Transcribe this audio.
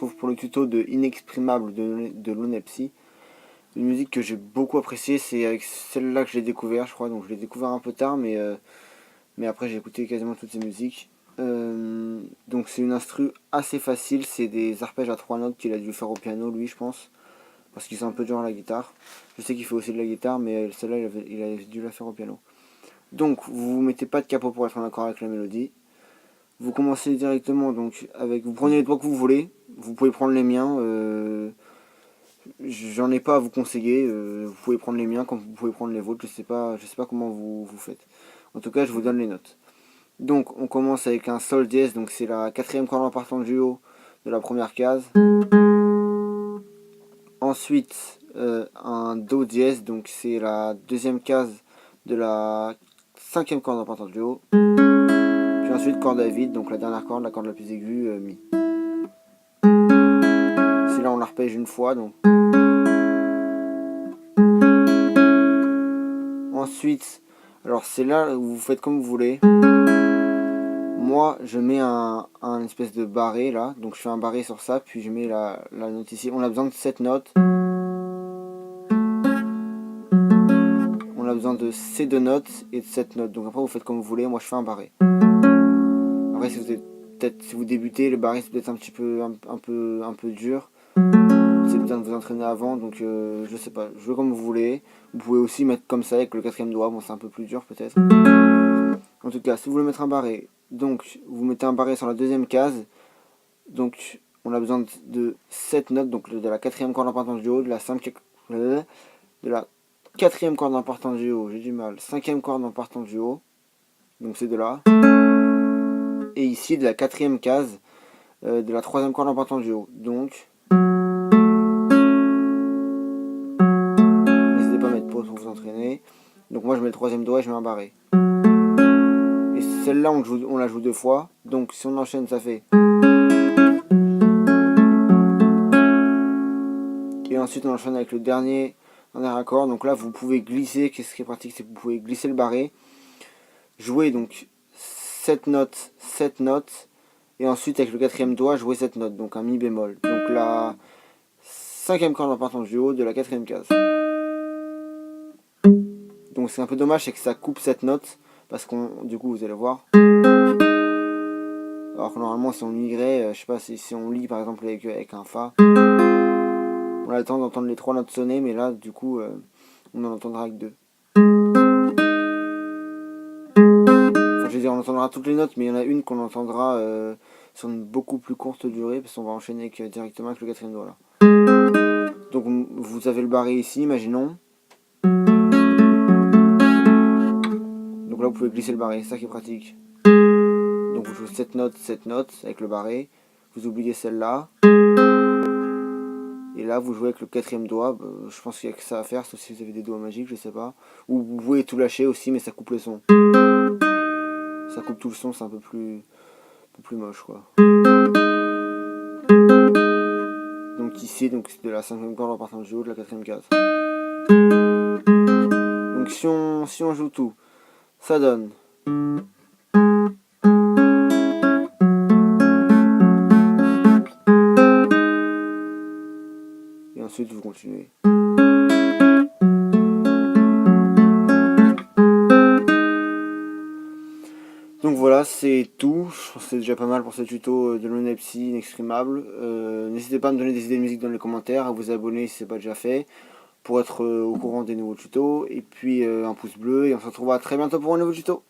retrouve pour le tuto de Inexprimable de Lonepsy. Une musique que j'ai beaucoup appréciée, c'est avec celle-là que je l'ai découvert, je crois. Donc je l'ai découvert un peu tard, mais après j'ai écouté quasiment toutes ces musiques. Donc c'est une instru assez facile, c'est des arpèges à 3 notes qu'il a dû faire au piano, lui, je pense. Parce qu'ils sont un peu durs à la guitare. Je sais qu'il fait aussi de la guitare, mais celle-là, il avait dû la faire au piano. Donc vous ne mettez pas de capot pour être en accord avec la mélodie. Vous commencez directement, donc vous prenez les doigts que vous voulez. Vous pouvez prendre les miens. J'en ai pas à vous conseiller. Vous pouvez prendre les miens comme vous pouvez prendre les vôtres. Je sais pas comment vous faites. En tout cas, je vous donne les notes. Donc, on commence avec un sol dièse. Donc, c'est la quatrième corde en partant du haut de la première case. Ensuite, un do dièse. Donc, c'est la deuxième case de la cinquième corde en partant du haut. Puis ensuite, corde à vide. Donc, la dernière corde, la corde la plus aiguë, mi. C'est là on l'arpège une fois. Donc. Ensuite, alors c'est là où vous faites comme vous voulez. Moi, je mets un espèce de barré là. Donc je fais un barré sur ça, puis je mets la note ici. On a besoin de 7 notes. On a besoin de ces 2 notes et de 7 notes. Donc après, vous faites comme vous voulez. Moi, je fais un barré. Après, si vous débutez, le barré c'est peut-être un petit peu un peu dur. C'est bien de vous entraîner avant, donc je sais pas, jouez comme vous voulez. Vous pouvez aussi mettre comme ça avec le quatrième doigt, bon c'est un peu plus dur peut-être. En tout cas, si vous voulez mettre un barré, donc vous mettez un barré sur la deuxième case. Donc on a besoin de 7 notes, donc de la quatrième corde en partant du haut, de la quatrième corde en partant du haut, j'ai du mal, cinquième corde en partant du haut, donc c'est de là. Et ici de la quatrième case, de la troisième corde en partant du haut, donc... Pour vous entraîner. Donc moi je mets le troisième doigt et je mets un barré. Et celle-là on la joue 2 fois. Donc si on enchaîne ça fait. Et ensuite on enchaîne avec le dernier accord. Donc là vous pouvez glisser. Qu'est-ce qui est pratique, c'est que vous pouvez glisser le barré. Jouer donc 7 notes, 7 notes. Et ensuite avec le quatrième doigt jouer 7 notes. Donc un mi bémol. Donc la cinquième corde en partant du haut de la quatrième case. Donc c'est un peu dommage, c'est que ça coupe cette note, parce du coup vous allez voir. Alors que normalement si on lirait, je sais pas, si on lit par exemple avec un Fa, on a le temps d'entendre les 3 notes sonner, mais là du coup on en entendra avec 2. Enfin je veux dire, on entendra toutes les notes, mais il y en a une qu'on entendra sur une beaucoup plus courte durée, parce qu'on va enchaîner directement avec le quatrième doigt là. Donc vous avez le barré ici, imaginons. Donc là vous pouvez glisser le barré, c'est ça qui est pratique. Donc vous jouez 7 notes avec le barré. Vous oubliez celle-là. Et là vous jouez avec le quatrième doigt. Je pense qu'il n'y a que ça à faire, sauf si vous avez des doigts magiques, je sais pas. Ou vous pouvez tout lâcher aussi, mais ça coupe le son. Ça coupe tout le son, c'est un peu plus moche quoi. Donc ici, c'est de la cinquième corde en partant du haut de la quatrième case. Donc si on joue tout, ça donne... Et ensuite vous continuez. Donc voilà, c'est tout. Je pense que c'est déjà pas mal pour ce tuto de Lonepsy Inexprimable. N'hésitez pas à me donner des idées de musique dans les commentaires, à vous abonner si ce n'est pas déjà fait, pour être au courant des nouveaux tutos. Et puis un pouce bleu, et on se retrouvera très bientôt pour un nouveau tuto.